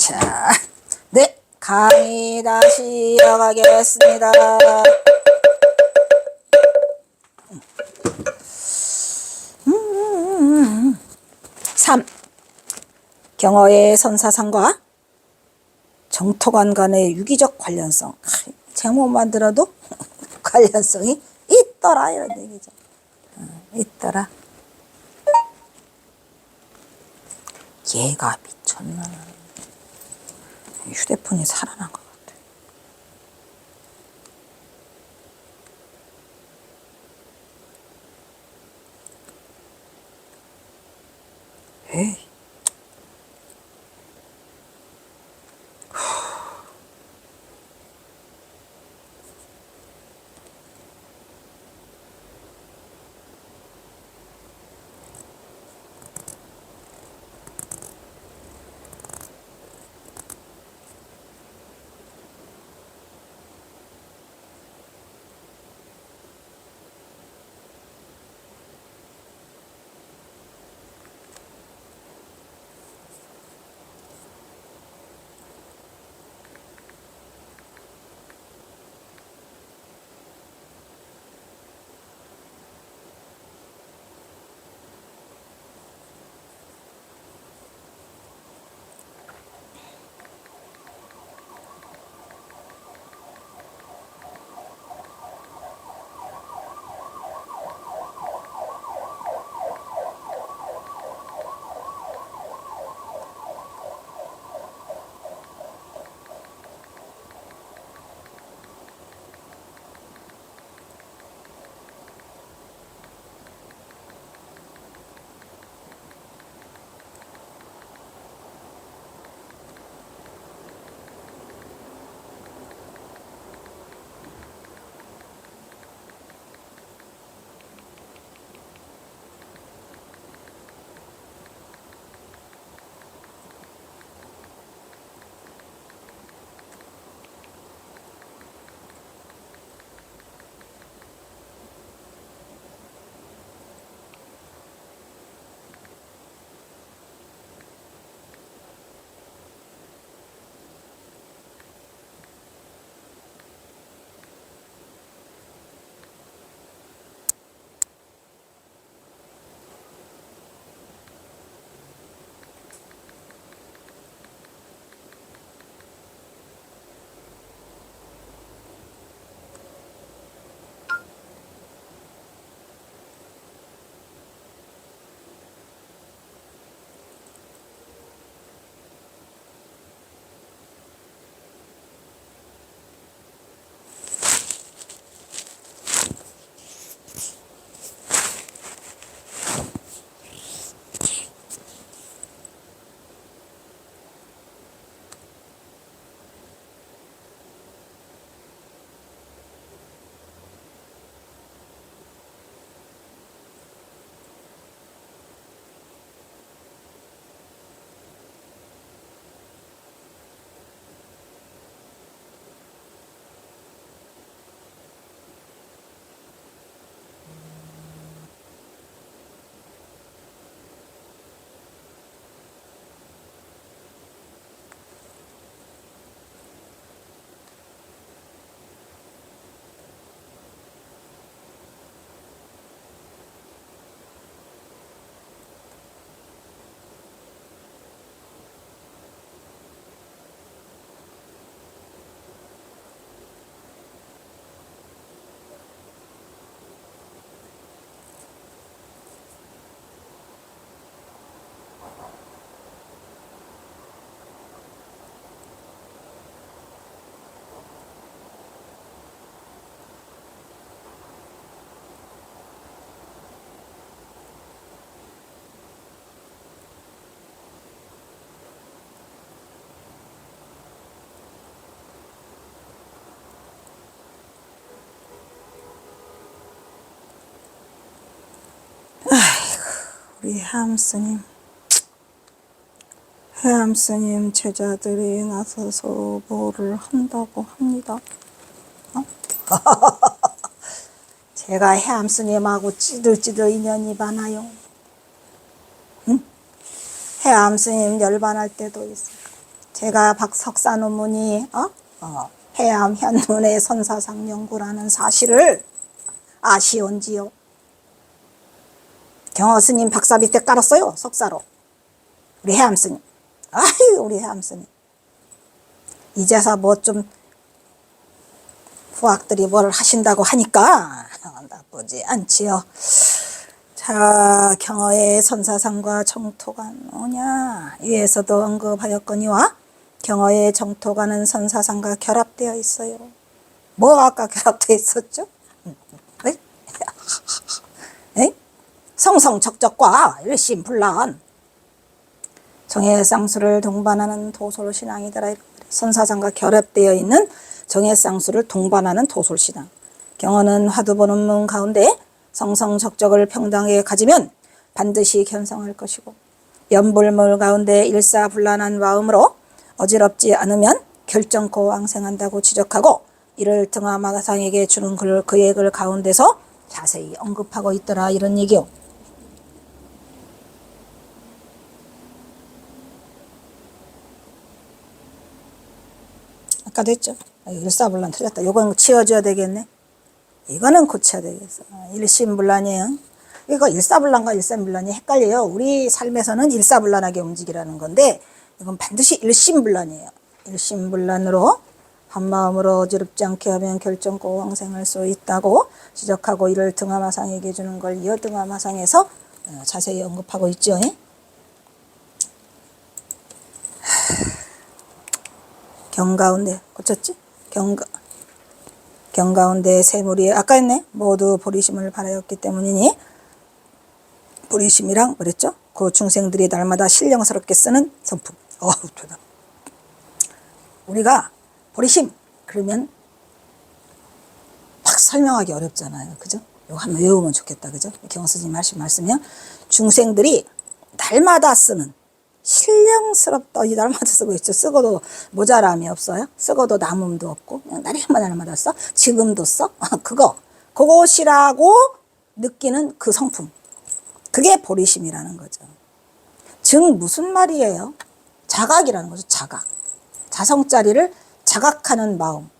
자, 네, 강의 다시 이어가겠습니다. 3. 경어의 선사상과 정토관 간의 유기적 관련성. 제목만 들어도 관련성이 있더라 이런 얘기죠. 있더라. 얘가 미쳤나. 휴대폰이 살아난 것 같아. 에이. 우리 해암스님 제자들이 나서서 뭐를 한다고 합니다. 제가 해암스님하고 찌들찌들 인연이 많아요. 응? 해암스님 열반할 때도 있어요. 제가 석사 논문이 해암 현문의 선사상 연구라는 사실을 아시온지요? 경허 스님 박사 밑에 깔았어요. 석사로. 우리 해암 스님. 아유, 우리 해암 스님. 이제서 뭐 좀 후학들이 뭘 하신다고 하니까 나쁘지 않지요. 자, 경허의 선사상과 정토관 뭐냐? 위에서도 언급하였거니와 경허의 정토관은 선사상과 결합되어 있어요. 뭐 아까 결합되어 있었죠? 성성적적과 일심불란 정해쌍수를 동반하는 도솔신앙이더라. 선사상과 결합되어 있는 정해쌍수를 동반하는 도솔신앙. 경허는 화두보는 가운데 성성적적을 평등하게 가지면 반드시 견성할 것이고 연불물 가운데 일사불란한 마음으로 어지럽지 않으면 결정코 왕생한다고 지적하고 이를 등하마상에게 주는 그의 글 가운데서 자세히 언급하고 있더라. 이런 얘기요. 아까도 했죠. 일사불란 틀렸다. 요건 치워줘야 되겠네. 이거는 고쳐야 되겠어. 일심불란이에요. 이거 일사불란과 일심불란이 헷갈려요. 우리 삶에서는 일사불란하게 움직이라는 건데 이건 반드시 일심불란이에요. 일심불란으로 한마음으로 어지럽지 않게 하면 결정코 왕생할 수 있다고 지적하고 이를 등하마상에게 주는 걸 이어 등하마상에서 자세히 언급하고 있죠. 경가운데 고쳤지? 경가운데 세물이 아까 했네. 모두 보리심을 바라였기 때문이니 보리심이랑 그랬죠? 그 중생들이 날마다 신령스럽게 쓰는 성품. 좋다. 우리가 보리심 그러면 막 설명하기 어렵잖아요. 그죠? 이거 한번 외우면 좋겠다. 그죠? 경허 스님 말씀이요. 중생들이 날마다 쓰는 신령스럽다. 이 날마다 쓰고 있죠. 쓰고도 모자람이 없어요. 쓰고도 남음도 없고 그냥 날마다 써. 지금도 써. 그것이라고 느끼는 그 성품. 그게 보리심이라는 거죠. 즉 무슨 말이에요? 자각이라는 거죠. 자각. 자성자리를 자각하는 마음.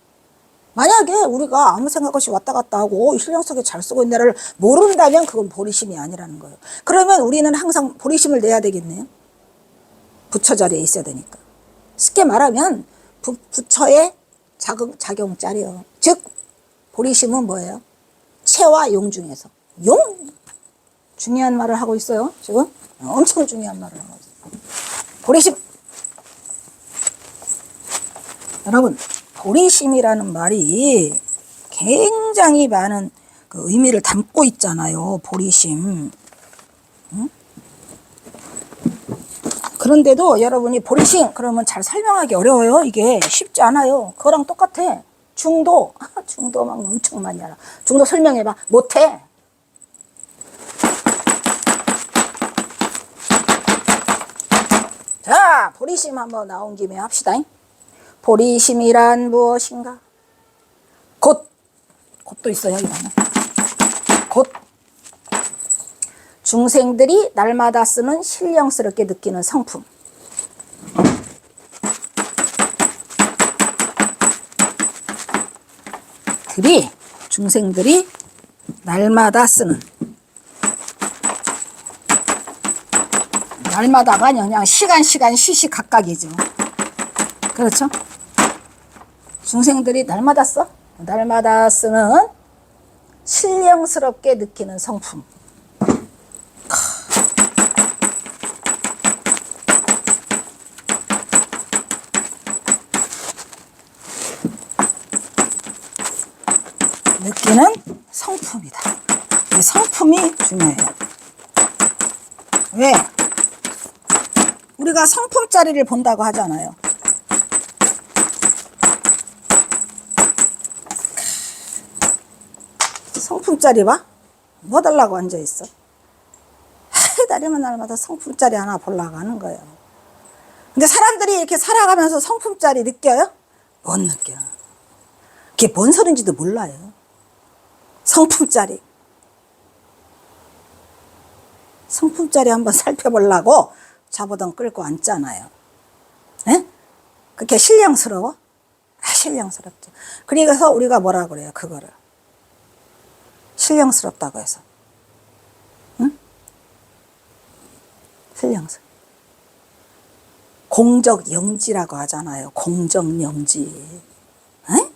만약에 우리가 아무 생각 없이 왔다 갔다 하고 신령스럽게 잘 쓰고 있는 데를 모른다면 그건 보리심이 아니라는 거예요. 그러면 우리는 항상 보리심을 내야 되겠네요. 부처 자리에 있어야 되니까. 쉽게 말하면 부처의 작용자리요. 즉 보리심은 뭐예요? 체와 용 중에서 용! 중요한 말을 하고 있어요. 지금 엄청 중요한 말을 하고 있어요. 보리심. 여러분 보리심이라는 말이 굉장히 많은 그 의미를 담고 있잖아요. 보리심. 응? 그런데도 여러분이 보리심 그러면 잘 설명하기 어려워요. 이게 쉽지 않아요. 그거랑 똑같아. 중도 막 엄청 많이 알아. 중도 설명해봐. 못해. 자, 보리심 한번 나온 김에 합시다. 보리심이란 무엇인가? 곧도 있어요. 이거는. 곧 중생들이 날마다 쓰는 신령스럽게 느끼는 성품. 중생들이 날마다 쓰는 날마다가 그냥 시간 시시각각이죠. 그렇죠? 중생들이 날마다 쓰는 신령스럽게 느끼는 성품. 느끼는 성품이다. 이 성품이 중요해요. 왜? 우리가 성품짜리를 본다고 하잖아요. 성품짜리 봐? 뭐 달라고 앉아있어? 날마다 성품짜리 하나 보려고 하는 거예요. 근데 사람들이 이렇게 살아가면서 성품짜리 느껴요? 못 느껴. 그게 뭔 소린지도 몰라요. 성품짜리 한번 살펴보려고 자보던 끌고 앉잖아요. 에? 그렇게 신령스러워? 신령스럽죠. 그래서 우리가 뭐라 그래요, 그거를. 신령스럽다고 해서. 응? 신령스러워. 공적영지라고 하잖아요. 공적영지. 에?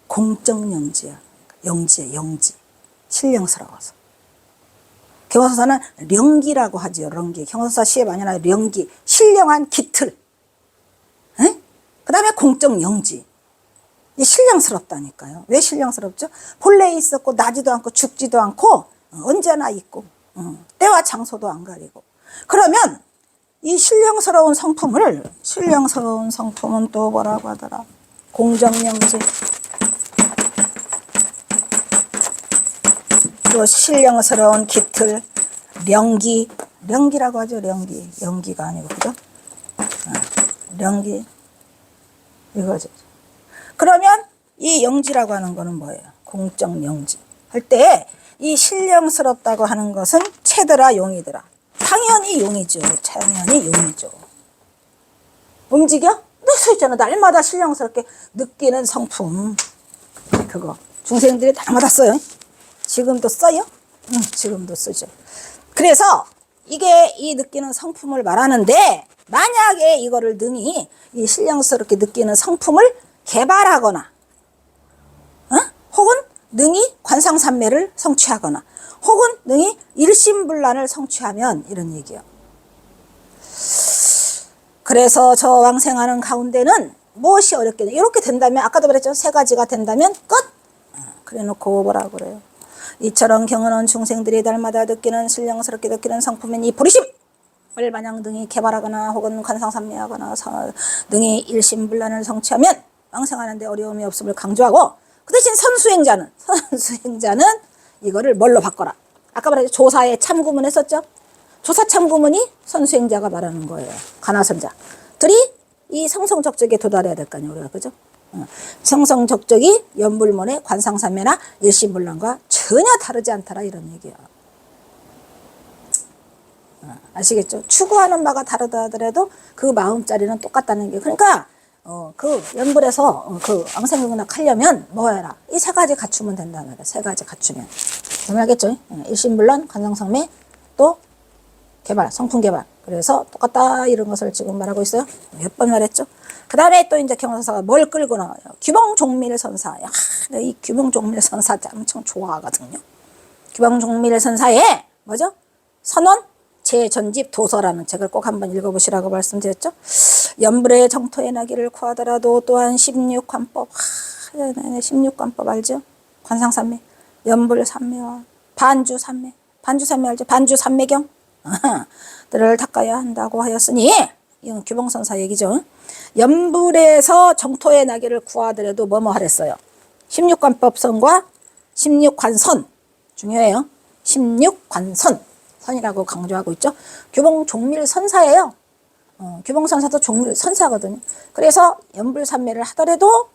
공적영지야. 영지야, 영지. 신령스러워서. 경호서사는 령기라고 하죠. 령기. 경호서사 시에 많이 나와요. 령기. 신령한 깃틀. 그 다음에 공적영지. 이 신령스럽다니까요. 왜 신령스럽죠? 본래 있었고 나지도 않고 죽지도 않고 언제나 있고 때와 장소도 안 가리고. 그러면 이 신령스러운 성품은 또 뭐라고 하더라? 공적영지. 또 신령스러운 깃틀, 령기라고 하죠. 령기. 영기가 아니고, 그죠? 령기. 이거죠. 그러면 이 영지라고 하는 거는 뭐예요? 공적 영지. 할 때 이 신령스럽다고 하는 것은 채더라 용이더라. 당연히 용이죠. 당연히 용이죠. 움직여? 써 있잖아. 날마다 신령스럽게 느끼는 성품. 그거. 중생들이 날마다 써요. 지금도 써요? 응, 지금도 쓰죠. 그래서 이게 이 느끼는 성품을 말하는데, 만약에 이거를 능히 이 신령스럽게 느끼는 성품을 개발하거나, 혹은 능히 관상산매를 성취하거나, 혹은 능히 일심불란을 성취하면, 이런 얘기요. 그래서 저 왕생하는 가운데는 무엇이 어렵겠냐. 이렇게 된다면, 아까도 그랬죠. 세 가지가 된다면 끝! 그래 놓고 뭐라고 그래요? 이처럼 경은원 중생들이 날마다 느끼는 신령스럽게 느끼는 성품인 이 보리심을 마냥 능히 개발하거나 혹은 관상산매하거나 능히 일심불란을 성취하면 왕생하는 데 어려움이 없음을 강조하고, 그 대신 선수행자는 이거를 뭘로 바꿔라? 아까 말했죠. 조사에 참구문 했었죠. 조사 참구문이 선수행자가 말하는 거예요. 관화선자들이 이 성성적적에 도달해야 될 거 아니에요, 우리가. 그죠? 성성적적이 연불문의 관상산매나 일심불란과 전혀 다르지 않더라, 이런 얘기야. 아시겠죠? 추구하는 바가 다르다 하더라도 그 마음자리는 똑같다는 게. 그러니까 그 연불에서 그 앙생극락 하려면 뭐 해라? 이 세 가지 갖추면 된다는 말이야. 세 가지 갖추면. 알겠죠? 일심불란, 관상산매, 또 개발, 성품 개발. 그래서 똑같다, 이런 것을 지금 말하고 있어요. 몇 번 말했죠? 그 다음에 또 이제 경선사가 뭘 끌고 나와요? 규봉종밀선사. 이 규봉종밀선사 엄청 좋아하거든요. 규봉종밀선사에 뭐죠? 선원 제전집 도서라는 책을 꼭 한번 읽어보시라고 말씀드렸죠. 연불의 정토의 나기를 구하더라도 또한 16관법, 16관법 알죠? 관상산매, 연불산매와 반주산매 알죠? 반주산매경 들을 닦아야 한다고 하였으니, 이건 규봉선사 얘기죠. 연불에서 정토의 나기를 구하더라도 뭐뭐 하랬어요? 16관법선과 16관선 중요해요. 16관선 선이라고 강조하고 있죠. 규봉종밀선사예요. 규봉선사도 종밀선사거든요. 그래서 연불산매를 하더라도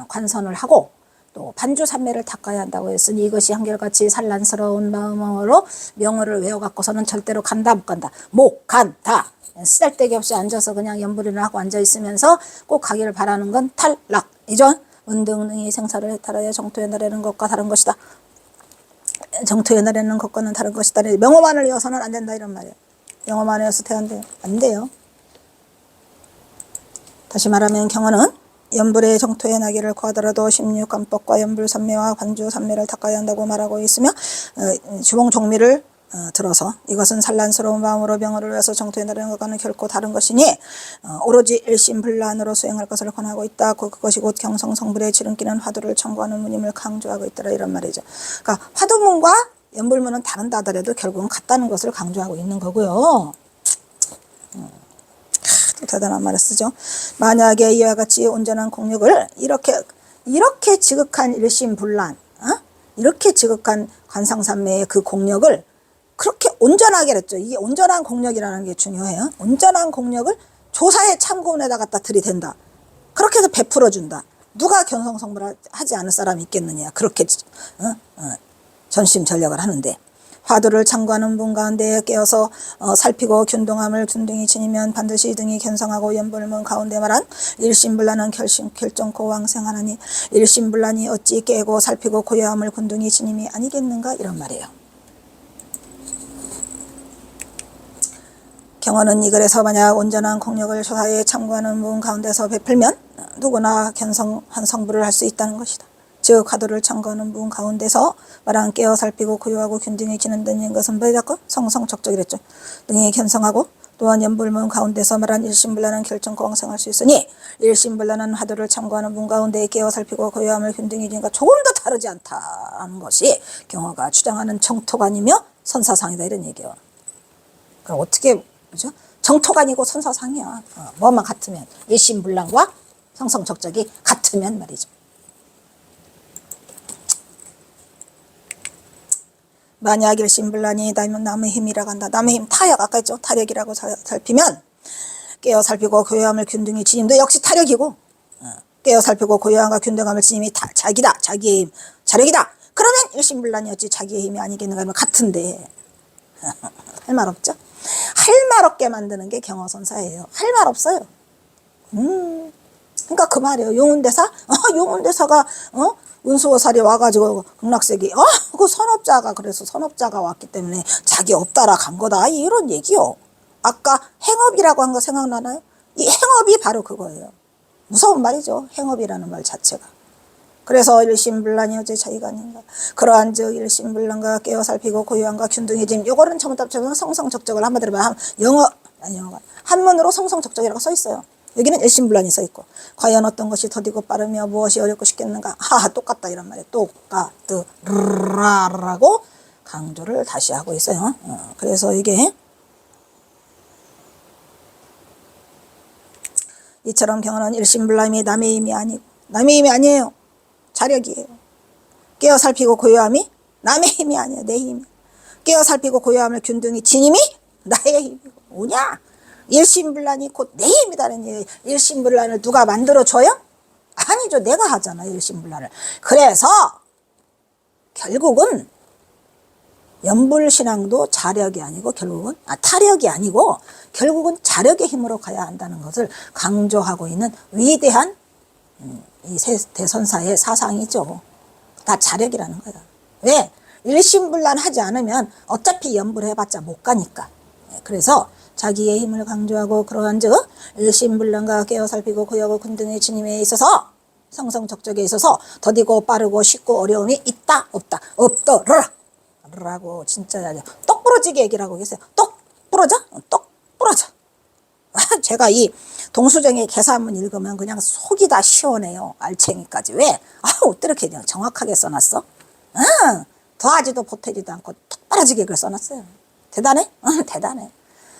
관선을 하고 또 반주산매를 닦아야 한다고 했으니, 이것이 한결같이 산란스러운 마음으로 명어를 외워갖고서는 절대로 간다 못 간다. 못 간다. 쓰잘데기 없이 앉아서 그냥 연불이나 하고 앉아있으면서 꼭 가기를 바라는 건 탈락이죠. 은등능히 생사를 해탈하여 정토에 나르는 것과 다른 것이다. 정토에 나르는 것과는 다른 것이다. 명어만을 외워서는 안 된다, 이런 말이에요. 명어만 외워서 돼야 안 돼요. 다시 말하면 경어는 연불의 정토에 나기를 구하더라도 16관법과 연불산매와 관주산매를 닦아야 한다고 말하고 있으며, 주봉종밀을 들어서 이것은 산란스러운 마음으로 명어를 위해서 정토에 나르는 것과는 결코 다른 것이니 오로지 일심불란으로 수행할 것을 권하고 있다. 그것이 곧 경성성불의 지름길은 화두를 청구하는 문임을 강조하고 있더라, 이런 말이죠. 그러니까 화두문과 연불문은 다른다 하더라도 결국은 같다는 것을 강조하고 있는 거고요. 대단한 말을 쓰죠. 만약에 이와 같이 온전한 공력을 이렇게 지극한 일심불란, 이렇게 지극한 관상산매의 그 공력을 그렇게 온전하게 했죠. 이게 온전한 공력이라는 게 중요해요. 온전한 공력을 조사의 참고문에다 갖다 들이댄다. 그렇게 해서 베풀어준다. 누가 견성성불을 하지 않을 사람이 있겠느냐. 그렇게 전심전력을 하는데. 화두를 참고하는 분 가운데 깨어서 살피고 균등함을 균등히 지니면 반드시 등이 견성하고 연불문 가운데 말한 일심불란은 결정코 왕생하나니 일심불란이 어찌 깨고 살피고 고요함을 균등히 지님이 아니겠는가 이런 말이에요. 경어는 이 글에서 만약 온전한 공력을 조사에 참고하는 분 가운데서 베풀면 누구나 견성한 성불을 할 수 있다는 것이다. 즉 화두를 참고하는 분 가운데서 말한 깨어 살피고 고요하고 균등히 지는다는 것은 뭐였고 성성적적이랬죠. 등이 견성하고 또한 연불문 가운데서 말한 일심불란은 결정코 왕생할 수 있으니 일심불란은 화두를 참고하는 분 가운데 깨어 살피고 고요함을 균등히 지니까 조금도 다르지 않다는 것이 경어가 주장하는 정토관이며 선사상이다 이런 얘기예요. 그럼 어떻게 그죠? 정토관이고 선사상이야. 뭐만 같으면 일심불란과 성성적적이 같으면 말이죠. 만약 일심불란이 남의 힘이라고 한다. 남의 힘 타력 아까 했죠. 타력이라고 살피면 깨어 살피고 고요함을 균등히 지님도 역시 타력이고 깨어 살피고 고요함과 균등함을 지님이 자기다. 자기의 힘 자력이다. 그러면 일심불란이 어찌 자기의 힘이 아니겠는가 하면 같은데 할 말 없죠. 할 말 없게 만드는 게 경어선사예요. 할 말 없어요. 그러니까 그 말이에요. 용운대사? 용운대사가 운수호살이 와가지고 극락세기 그 선업자가 그래서 선업자가 왔기 때문에 자기 업따라 간 거다 이런 얘기요. 아까 행업이라고 한 거 생각나나요? 이 행업이 바로 그거예요. 무서운 말이죠. 행업이라는 말 자체가. 그래서 일심불란이 어째 자기가 아닌가. 그러한 즉 일심불란과 깨어 살피고 고요함과 균등해짐 요거는 전부 다 성성적적을 한마디로 말하면 한문으로 성성적적이라고 써 있어요. 여기는 일심불란이 써 있고 과연 어떤 것이 더디고 빠르며 무엇이 어렵고 쉽겠는가. 똑같다 이런 말이에요. 똑같으라고 강조를 다시 하고 있어요. 그래서 이게 이처럼 경어는 일심불란이 남의 힘이 아니고 남의 힘이 아니에요. 자력이에요. 깨어 살피고 고요함이 남의 힘이 아니에요. 내 힘이. 깨어 살피고 고요함을 균등히 지님이 나의 힘이고 뭐냐? 일심불란이 곧 내 힘이다는 얘기예요. 일심불란을 누가 만들어줘요? 아니죠. 내가 하잖아 일심불란을. 그래서 결국은 연불신앙도 자력이 아니고 결국은 타력이 아니고 결국은 자력의 힘으로 가야 한다는 것을 강조하고 있는 위대한 이 대선사의 사상이죠. 다 자력이라는 거야. 왜? 일심불란하지 않으면 어차피 연불해봤자 못 가니까. 그래서 자기의 힘을 강조하고 그러한 즉 일심불란과 깨어 살피고 고요하고 균등의 지님에 있어서 성성적적에 있어서 더디고 빠르고 쉽고 어려움이 있다 없다 없더라 라고 진짜 똑 부러지게 얘기를 하고 계세요. 똑 부러져? 똑 부러져. 제가 이 동수정의 개사문 읽으면 그냥 속이 다 시원해요. 알챙이까지. 왜? 어떻게 그냥 정확하게 써놨어? 더하지도 보태지도 않고 똑 부러지게 그걸 써놨어요. 대단해? 대단해.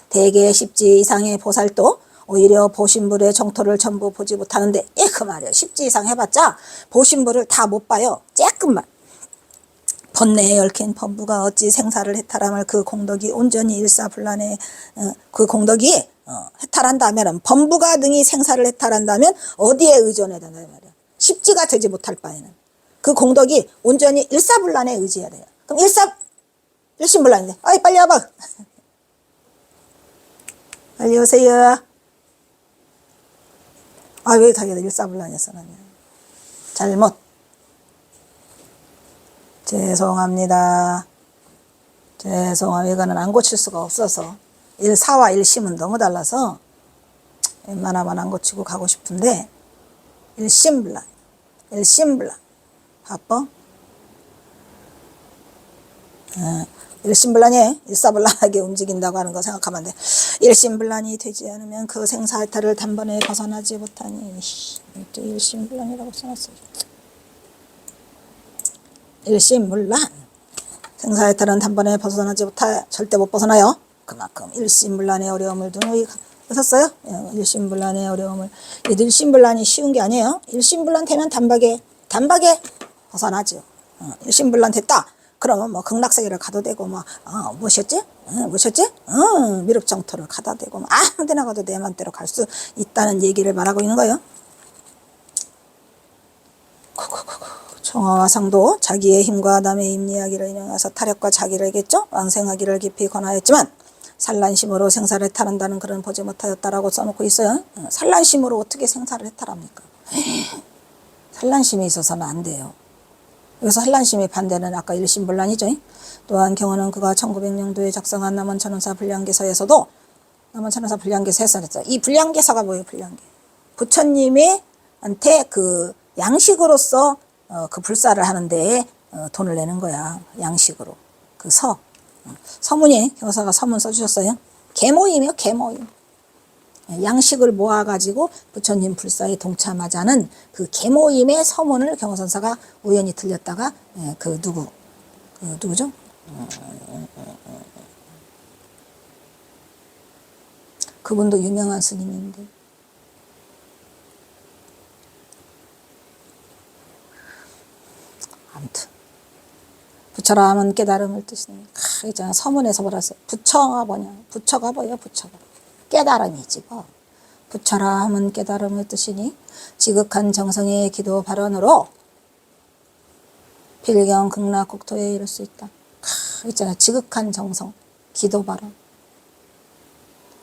대개 십지 이상의 보살도 오히려 보신불의 정토를 전부 보지 못하는데 그 말이에요. 십지 이상 해봤자 보신불을 다 못 봐요. 조금만. 번뇌에 얽힌 범부가 어찌 생사를 해탈함을 그 공덕이 온전히 일사불란에 그 공덕이 해탈한다면 범부가 등이 생사를 해탈한다면 어디에 의존해야 된다 말이야. 십지가 되지 못할 바에는 그 공덕이 온전히 일사불란에 의지해야 돼요. 그럼 일심불란인데 빨리 와봐. 빨리 오세요. 왜 자기가 일사불란에 써놨냐. 잘못. 죄송합니다. 이거는 안 고칠 수가 없어서 일사와 일심은 너무 달라서 웬만하면 안 고치고 가고 싶은데 일심불란 바빠? 일심불란이 일사불란하게 움직인다고 하는 거 생각하면 안 돼. 일심불란이 되지 않으면 그 생사해탈을 단번에 벗어나지 못하니 일심불란이라고 써놨어요. 일심불란 생사해탈은 단번에 벗어나지 못해 절대 못 벗어나요. 그만큼 일심불란의 어려움을 누누이 하셨어요. 일심불란의 어려움을 일심불란이 쉬운 게 아니에요. 일심불란 되면 단박에 벗어나죠. 일심불란 됐다. 그러면 뭐 극락세계를 가도 되고 뭐셨지? 미륵정토를 가도 되고 아무 데나 가도 내 맘대로 갈 수 있다는 얘기를 말하고 있는 거예요. 성화와 상도 자기의 힘과 남의 임리하기를 인용해서 타력과 자기를겠죠. 왕생하기를 깊이 권하였지만 산란심으로 생사를 해탈한다는 그런 보지 못하였다라고 써놓고 있어요. 산란심으로 어떻게 생사를 해탈합니까? 산란심이 있어서는 안 돼요. 그래서 산란심의 반대는 아까 일심불란이죠. 또한 경우는 그가 1900년도에 작성한 남원천원사 불량기서에서도 남원천원사 불량기서에서 이 불량기서가 뭐예요? 불량기. 부처님한테 그 양식으로서 그 불사를 하는데 돈을 내는 거야. 양식으로. 그 서문이 경사가 서문 써주셨어요. 계모임이요. 계모임. 양식을 모아가지고 부처님 불사에 동참하자는 그 계모임의 서문을 경호선사가 우연히 들렸다가 그 누구죠? 그분도 유명한 스님인데 아무튼 부처라 하면 깨달음을 뜻이네. 있잖아. 서문에서 뭐라 했어요? 부처가 뭐냐? 부처가 뭐예요? 부처가 깨달음이지 뭐. 부처라 하면 깨달음의 뜻이니 지극한 정성의 기도 발언으로 필경 극락 국토에 이를 수 있다. 있잖아. 지극한 정성 기도 발언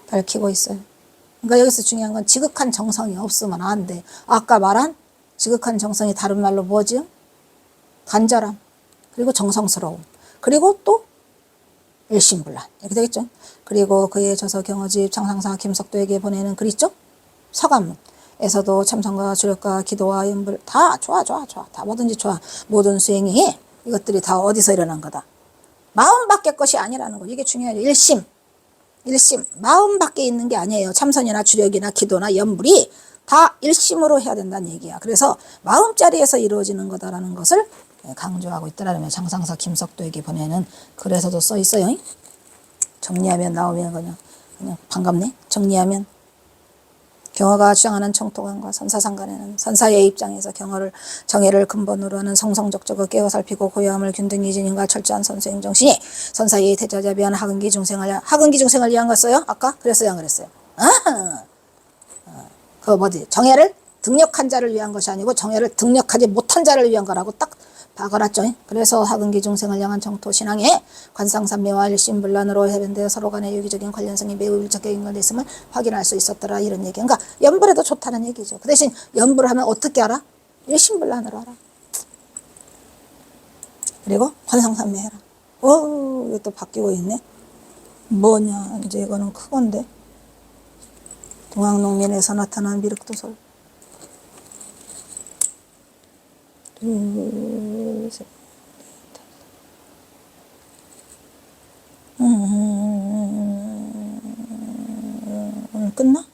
밝히고 있어요. 그러니까 여기서 중요한 건 지극한 정성이 없으면 안 돼. 아까 말한 지극한 정성이 다른 말로 뭐지요? 간절함, 그리고 정성스러움, 그리고 또 일심불란 이렇게 되겠죠. 그리고 그의 저서 경어집 장상사 김석도에게 보내는 글 있죠. 서감문에서도 참선과 주력과 기도와 연불 다 좋아 다 뭐든지 좋아. 모든 수행이 이것들이 다 어디서 일어난 거다. 마음 밖의 것이 아니라는 거. 이게 중요하죠. 일심 마음 밖에 있는 게 아니에요. 참선이나 주력이나 기도나 연불이 다 일심으로 해야 된다는 얘기야. 그래서 마음자리에서 이루어지는 거다라는 것을 강조하고 있더라면 장상사 김석도에게 보내는 글에서도 써 있어요. 정리하면 나오면 그냥 반갑네. 정리하면 경어가 주장하는 청토관과 선사상간에는 선사의 입장에서 정해를 근본으로 하는 성성적적을 깨어 살피고 고요함을 균등히 지닌과 철저한 선수행 정신이 선사의 대자자비한 하근기 중생을 위한 거였어요. 아까 그랬어요, 안 그랬어요? 그 뭐지? 정해를 등력한 자를 위한 것이 아니고 정해를 등력하지 못한 자를 위한 거라고 딱 박아놨죠. 그래서 하근기 중생을 향한 정토 신앙에 관상삼매와 일심불란으로 해변되어 서로 간의 유기적인 관련성이 매우 밀접하게 연관되어 있음을 확인할 수 있었더라 이런 얘기. 그러니까 연불해도 좋다는 얘기죠. 그 대신 연불을 하면 어떻게 알아? 일심불란으로 알아. 그리고 관상삼매 해라. 이거 또 바뀌고 있네. 뭐냐 이제 이거는 크건데 동학농민에서 나타난 미륵도설. 둘, 셋, 끝나?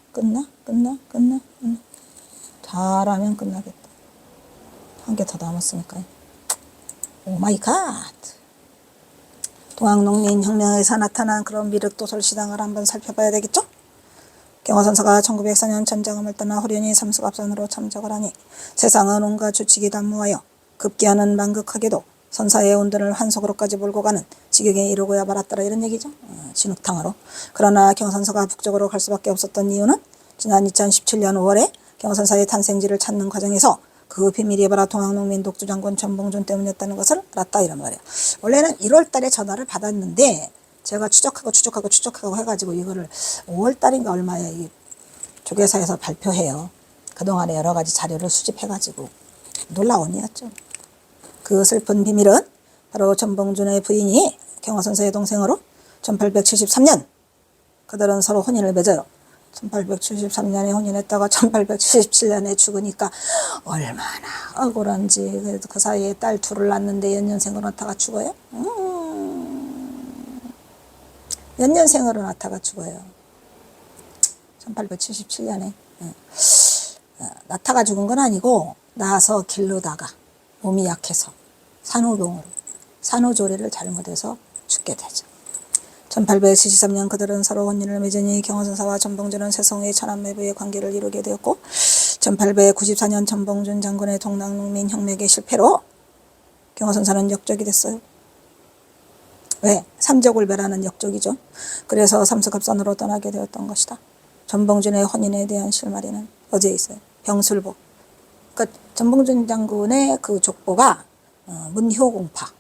잘하면 끝나겠다. 한 개 더 남았으니까. 오 마이 갓. 동학농민혁명에서 나타난 그런 미륵도설 시당을 한번 살펴봐야 되겠죠? 경화선사가 1904년 전장음을 떠나 호련히 삼수갑산으로 참작을 하니 세상은 온갖 주칙이 단무하여 급기야는 만극하게도 선사의 온전을 환속으로까지 몰고 가는 지경에 이르고야 말았더라 이런 얘기죠. 진흙탕으로. 그러나 경선사가 북쪽으로 갈 수밖에 없었던 이유는 지난 2017년 5월에 경선사의 탄생지를 찾는 과정에서 그 비밀이 바로 동학농민 독주장군 전봉준 때문이었다는 것을 알았다 이런 말이에요. 원래는 1월 달에 전화를 받았는데 제가 추적하고 해가지고 이거를 5월 달인가 얼마에 이 조계사에서 발표해요. 그동안에 여러 가지 자료를 수집해가지고 놀라운 일이었죠. 그 슬픈 비밀은 바로 전봉준의 부인이 경화선사의 동생으로 1873년 그들은 서로 혼인을 맺어요. 1873년에 혼인했다가 1877년에 죽으니까 얼마나 억울한지. 그래도 그 사이에 딸 둘을 낳았는데 연년생으로 낳다가 죽어요. 연년생으로 낳다가 죽어요. 1877년에. 낳다가 죽은 건 아니고 낳아서 기르다가 몸이 약해서 산후병으로 산후조리를 잘못해서 죽게 되죠. 1873년 그들은 서로 혼인을 맺으니 경화선사와 전봉준은 세성의 천안매부의 관계를 이루게 되었고 1894년 전봉준 장군의 동학농민 혁명의 실패로 경화선사는 역적이 됐어요. 왜? 삼적울배라는 역적이죠. 그래서 삼수갑산으로 떠나게 되었던 것이다. 전봉준의 혼인에 대한 실마리는 어디에 있어요? 병술보. 그러니까 전봉준 장군의 그 족보가 문효공파의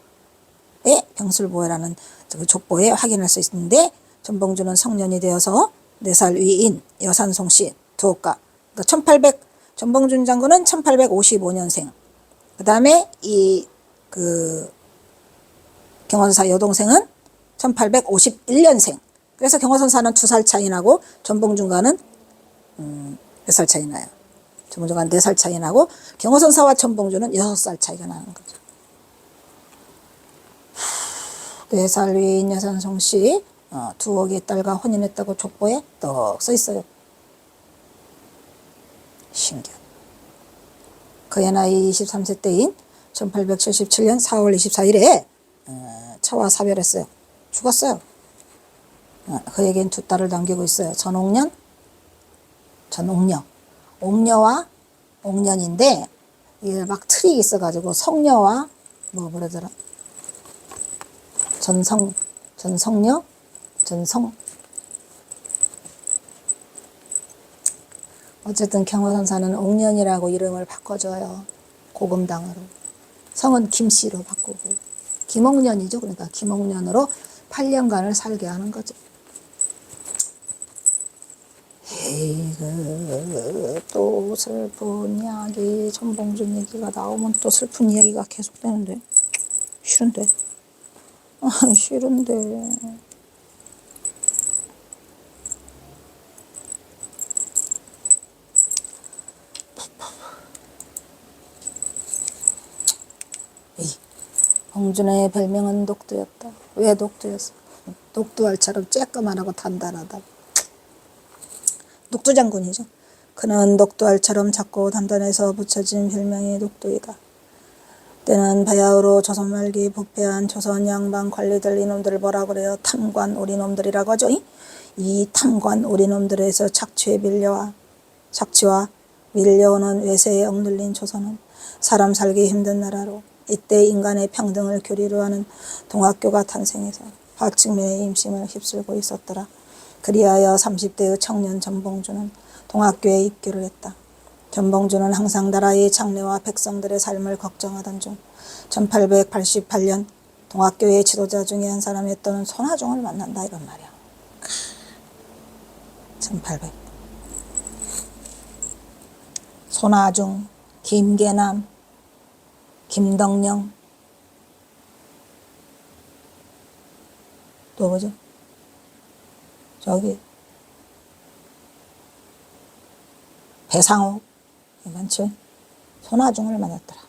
병술보회라는 그 족보에 확인할 수 있는데, 전봉준은 성년이 되어서 4살 위인 여산송씨 두옥가, 그러니까 전봉준 장군은 1855년생, 그 다음에 그 경호선사 여동생은 1851년생. 그래서 경호선사는 2살 차이 나고 전봉준과는 몇 살 차이 나요? 전봉준과는 4살 차이 나고 경호선사와 전봉준은 6살 차이가 나는 거죠. 4살 위인 여산송씨 두옥의 딸과 혼인했다고 족보에 떡 써 있어요. 신기하다. 그의 나이 23세 때인 1877년 4월 24일에 차와 사별했어요. 죽었어요. 그에겐 2딸을 남기고 있어요. 전옥녀, 옥녀와 옥년인데 이게 막 틀이 있어가지고 성녀와 뭐라더라? 전성녀, 어쨌든 경호선사는 옥년이라고 이름을 바꿔줘요. 고금당으로. 성은 김씨로 바꾸고. 김옥년이죠. 그러니까 김옥년으로 8년간을 살게 하는 거죠. 에이그, 또 슬픈 이야기, 전봉준 얘기가 나오면 또 슬픈 이야기가 계속되는데. 싫은데. 싫은데. 봉준의 별명은 녹두였다. 왜 녹두였어? 녹두알처럼 쬐끄만하고 단단하다. 녹두장군이죠. 그는 녹두알처럼 작고 단단해서 붙여진 별명이 녹두이다. 때는 바야흐로 조선 말기 부패한 조선 양반 관리들, 이놈들을 뭐라 그래요? 탐관 오리놈들이라고 하죠. 이 탐관 오리놈들에서 착취와 밀려오는 외세에 억눌린 조선은 사람 살기 힘든 나라로, 이때 인간의 평등을 교리로 하는 동학교가 탄생해서 박측면의 임심을 휩쓸고 있었더라. 그리하여 30대의 청년 전봉준은 동학교에 입교를 했다. 전봉준은 항상 나라의 장래와 백성들의 삶을 걱정하던 중 1888년 동학교의 지도자 중에 한 사람이었던 손아중을 만난다, 이런 말이야. 1800. 손아중, 김계남, 김덕령, 또 뭐죠? 저기 배상옥, 많죠? 손아중을 만났더라.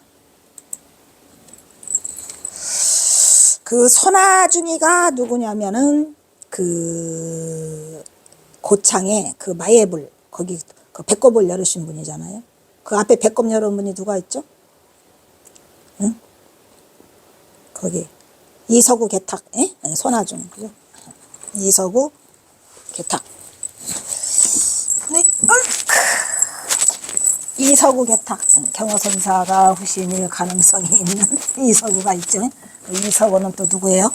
그 손아중이가 누구냐면은 그 고창에 그 마예불, 거기 그 배꼽을 열으신 분이잖아요. 그 앞에 배꼽 열은 분이 누가 있죠? 응? 거기 이서구 개탁, 손아중, 그죠? 이서구 개탁. 네. 이서구 개탁, 경호선사가 후신일 가능성이 있는 이서구가 있죠. 이서구는 또 누구예요?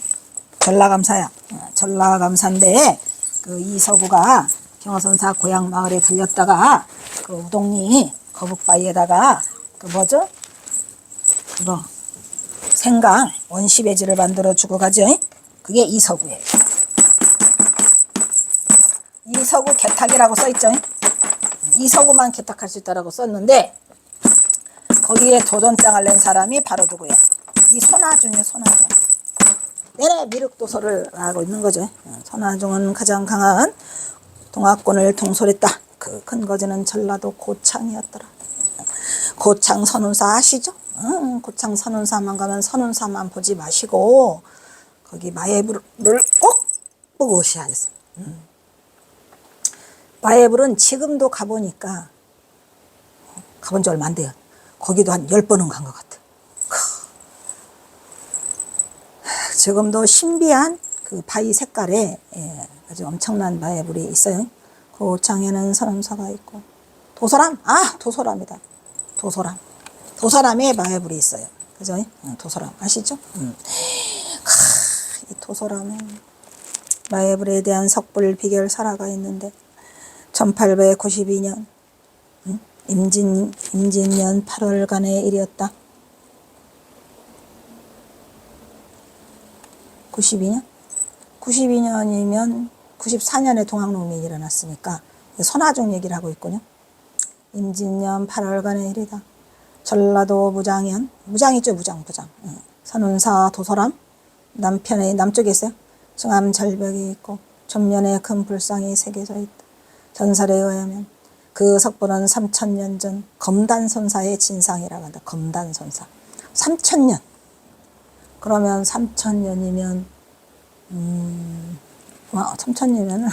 전라감사야. 전라감사인데 그 이서구가 경호선사 고향 마을에 들렸다가 그 우동리 거북바위에다가 그 뭐죠? 그거 생강 원시배지를 만들어 주고 가죠. 그게 이서구예요. 이서구 개탁이라고 써있죠. 이서구만 개탁할 수 있다라고 썼는데 거기에 도전장을 낸 사람이 바로 누구야? 이 손아중이에요. 손아중. 내내 미륵도서를 하고 있는 거죠. 손아중은 가장 강한 동학군을 통솔했다. 그 근거지는 전라도 고창이었더라. 고창 선운사 아시죠? 고창 선운사만 가면 선운사만 보지 마시고 거기 마예불을 꼭 보고 오셔야겠어요. 마예불은 지금도 가보니까, 가본 지 얼마 안 돼요. 거기도 한 10번은 간 것 같아요. 지금도 신비한 그 바위 색깔에 아주 엄청난 마예불이 있어요. 고창에는 선운사가 있고, 도소람? 도소람이다. 도소람에 마예불이 있어요. 그죠? 도소람 아시죠? 이 도소람에 마예불에 대한 석불 비결 설화가 있는데 1892년 임진년 8월간의 일이었다. 92년? 92년이면 94년에 동학농민이 일어났으니까 선화중 얘기를 하고 있군요. 임진년 8월간의 일이다. 전라도 무장현, 무장이죠, 무장. 선운사 도소람, 남편의 남쪽에 있어요. 중암 절벽이 있고 전면에 큰 불상이 새겨져 있다. 전설에 의하면 그 석불은 3000년 전 검단선사의 진상이라고 한다. 검단선사. 3000년. 그러면 3000년이면 3000년이면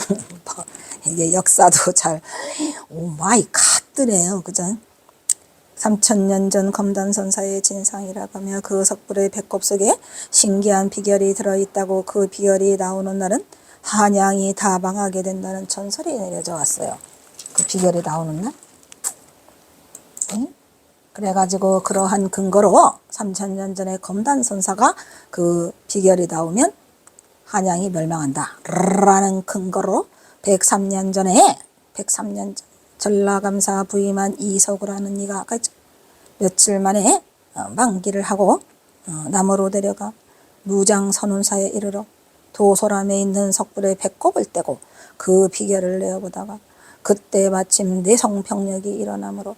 이게 역사도 잘 오 마이 갓드네요. 그죠? 3000년 전 검단선사의 진상이라고 하며 그 석불의 배꼽 속에 신기한 비결이 들어있다고 그 비결이 나오는 날은 한양이 다 망하게 된다는 전설이 내려져 왔어요. 그 비결이 나오는 날. 응? 그래가지고 그러한 근거로 3000년 전에 검단선사가 그 비결이 나오면 한양이 멸망한다 라는 근거로 103년 전에 전라감사 부임한 이석우라는 이가 며칠 만에 만기를 하고 남으로 데려가 무장선운사에 이르러 도소람에 있는 석불의 배꼽을 떼고 그 비결을 내어보다가 그때 마침 내성병력이 일어나므로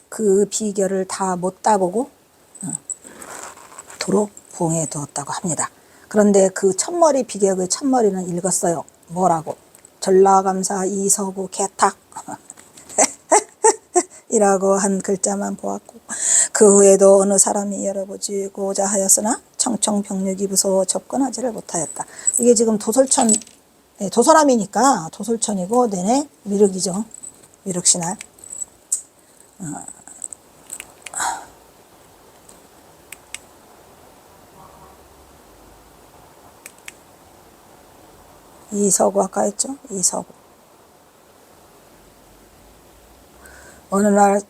그 비결을 다 못 따보고 도로 봉해 두었다고 합니다. 그런데 그 첫머리 비결의 첫머리는 읽었어요. 뭐라고? 전라감사 이석우 개탁 이라고 한 글자만 보았고 그 후에도 어느 사람이 열어보지고자 하였으나 청청병력이 무서워 접근하지를 못하였다. 이게 지금 도솔천, 도소람이니까 도솔천이고 내내 미륵이죠. 미륵신할. 이석우 아까 했죠? 이석우. 어느 날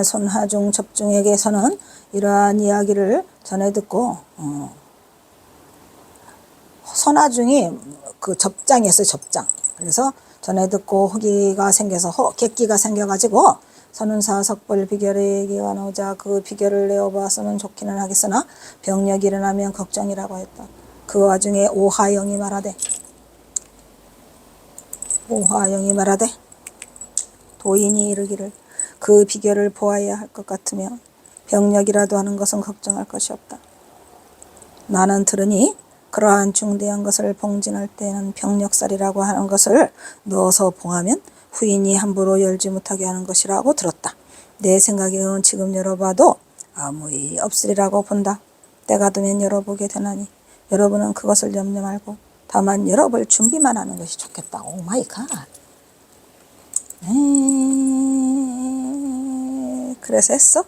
손하중 접중에게서는 이러한 이야기를 전해 듣고 손하중이 그 접장이었어요. 접장. 그래서 전해 듣고 호기가 생겨서 객기가 생겨가지고 선운사 석불 비결의 얘기가 나오자 그 비결을 내어보았으면 좋기는 하겠으나 병력이 일어나면 걱정이라고 했다. 그 와중에 오하영이 말하되 도인이 이르기를 그 비결을 보아야 할 것 같으며 병력이라도 하는 것은 걱정할 것이 없다. 나는 들으니 그러한 중대한 것을 봉진할 때는 병력살이라고 하는 것을 넣어서 봉하면 후인이 함부로 열지 못하게 하는 것이라고 들었다. 내 생각에는 지금 열어봐도 아무 일이 없으리라고 본다. 때가 되면 열어보게 되나니 여러분은 그것을 염려 말고 다만 열어볼 준비만 하는 것이 좋겠다. 오 마이 갓. 그래서 했어?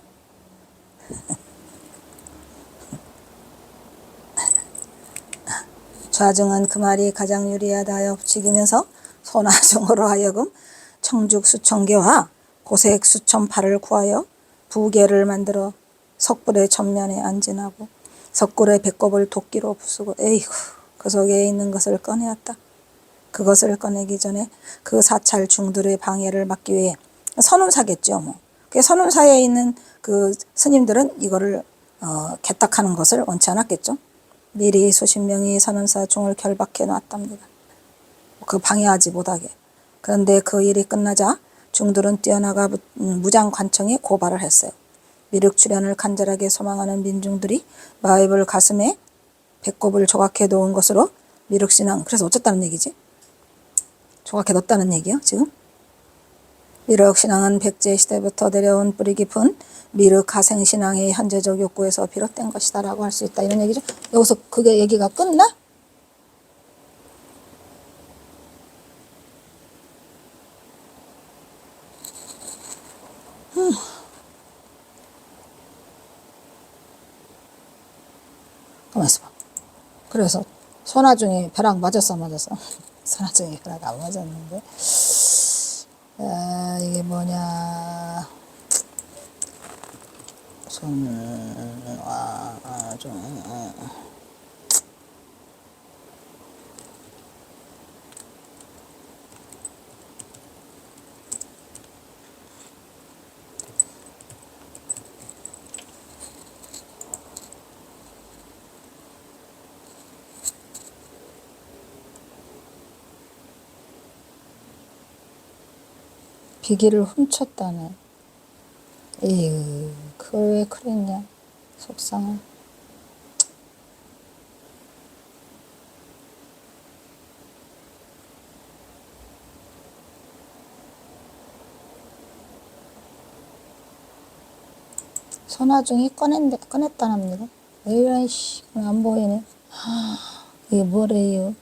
좌중은 그 말이 가장 유리하다 하여 부추기면서 손아중으로 하여금 청죽 수천개와 고색 수천팔을 구하여 부계를 만들어 석불의 전면에 안진하고 석굴의 배꼽을 도끼로 부수고 에이구 그 속에 있는 것을 꺼내었다. 그것을 꺼내기 전에 그 사찰 중들의 방해를 막기 위해 선운사겠죠. 뭐. 그 선운사에 있는 그 스님들은 이거를 개탁하는 것을 원치 않았겠죠. 미리 수십 명이 선운사 중을 결박해 놨답니다. 그 방해하지 못하게. 그런데 그 일이 끝나자 중들은 뛰어나가 무장관청에 고발을 했어요. 미륵 출현을 간절하게 소망하는 민중들이 마입을 가슴에 배꼽을 조각해 놓은 것으로 미륵신앙, 그래서 어쨌다는 얘기지? 조각해 뒀다는 얘기요 지금? 미륵신앙은 백제시대부터 내려온 뿌리 깊은 미륵가생신앙의 현재적 욕구에서 비롯된 것이다 라고 할 수 있다 이런 얘기죠. 여기서 그게 얘기가 끝나? 가만 있어봐. 그래서 손아중이 벼락 맞았어? 손아중이 벼락 안 맞았는데 이게 뭐냐 비기를 훔쳤다네. 에휴, 그걸 왜 그랬냐. 속상해. 손아중이 꺼냈다랍니다. 에이, 씨, 안 보이네. 이게 뭐래요?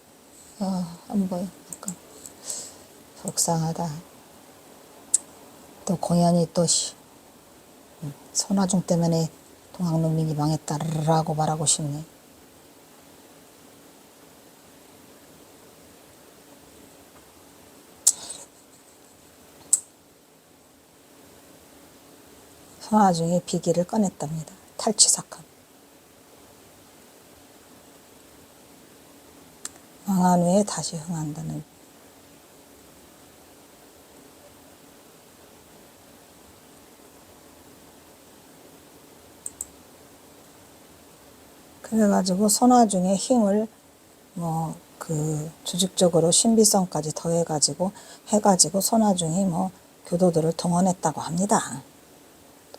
안 보여. 잠깐. 속상하다. 또 공연이 또, 손아중 때문에 동학농민이 망했다라고 말하고 싶네. 손아중이 비기를 꺼냈답니다. 탈취 사건. 망한 후에 다시 흥한다는. 그래가지고 손아중의 힘을 조직적으로 신비성까지 더해가지고 해가지고 손아중이 교도들을 동원했다고 합니다.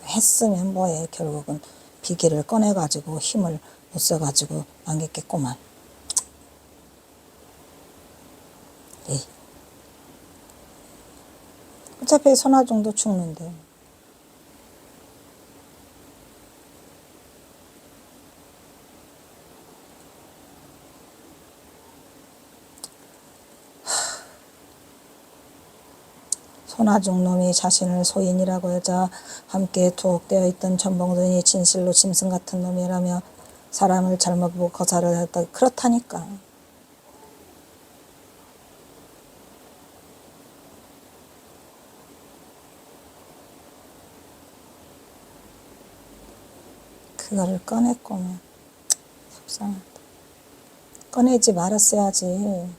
했으면 뭐해. 결국은 비기를 꺼내가지고 힘을 못 써가지고 망했겠구만. 에이. 어차피 손아중도 죽는데. 손아중 놈이 자신을 소인이라고 하자 함께 투옥되어 있던 전봉준이 진실로 짐승 같은 놈이라며 사람을 잘못 보고 거사를 했다. 그렇다니까. 그거를 꺼냈구만. 속상하다. 꺼내지 말았어야지.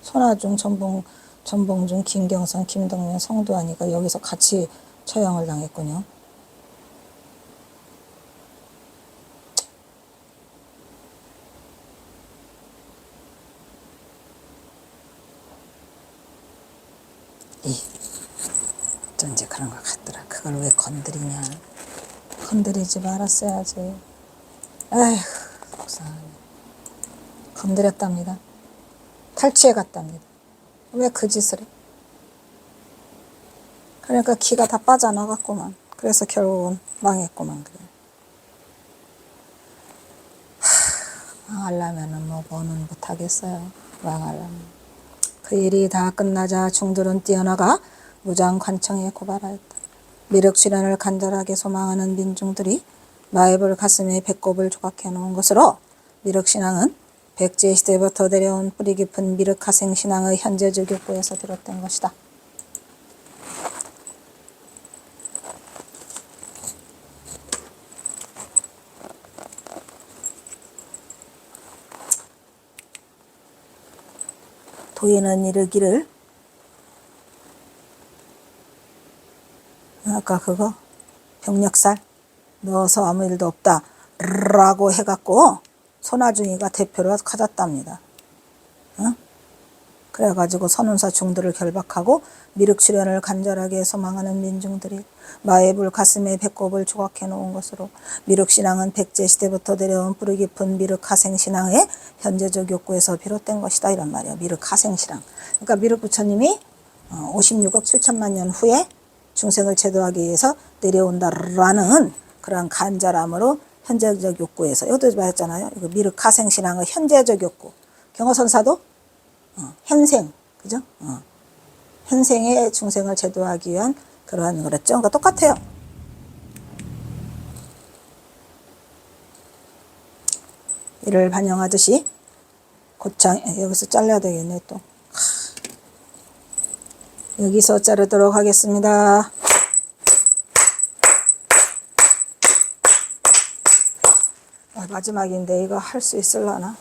손아중, 전봉준, 김경선, 김동면, 성두환이가 여기서 같이 처형을 당했군요. 어쩐지 그런 것 같더라. 그걸 왜 건드리냐. 건드리지 말았어야지. 에휴, 속상하네. 건드렸답니다. 탈취해 갔답니다. 왜 그 짓을 해? 그러니까 기가 다 빠져나갔구만. 그래서 결국은 망했구만. 그래. 망하려면은 뭐는 못하겠어요. 망하려면. 그 일이 다 끝나자 중들은 뛰어나가 무장 관청에 고발하였다. 미륵 실현을 간절하게 소망하는 민중들이 마애벌 가슴에 배꼽을 조각해 놓은 것으로 미륵신앙은 백제 시대부터 내려온 뿌리 깊은 미륵하생 신앙의 현재적 욕구에서 비롯된 것이다. 도인은 이르기를 아까 그거 병력살 넣어서 아무 일도 없다 라고 해갖고 손아중이가 대표로 가졌답니다. 그래가지고 선운사 중들을 결박하고 미륵 출현을 간절하게 소망하는 민중들이 마애불 가슴에 배꼽을 조각해 놓은 것으로 미륵신앙은 백제시대부터 내려온 뿌리 깊은 미륵하생신앙의 현재적 욕구에서 비롯된 것이다. 이런 말이에요. 미륵하생신앙. 그러니까 미륵부처님이 56억 7천만 년 후에 중생을 제도하기 위해서 내려온다라는 그런 간절함으로 현재적 욕구에서, 이것도 말했잖아요. 이거 미륵하생신앙의 현재적 욕구. 경어선사도 현생, 그죠? 현생의 중생을 제도하기 위한 그러한 거랬죠. 그러니까 똑같아요. 이를 반영하듯이 곧장 여기서 잘라야 되겠네 또. 여기서 자르도록 하겠습니다. 마지막인데 이거 할 수 있을라나?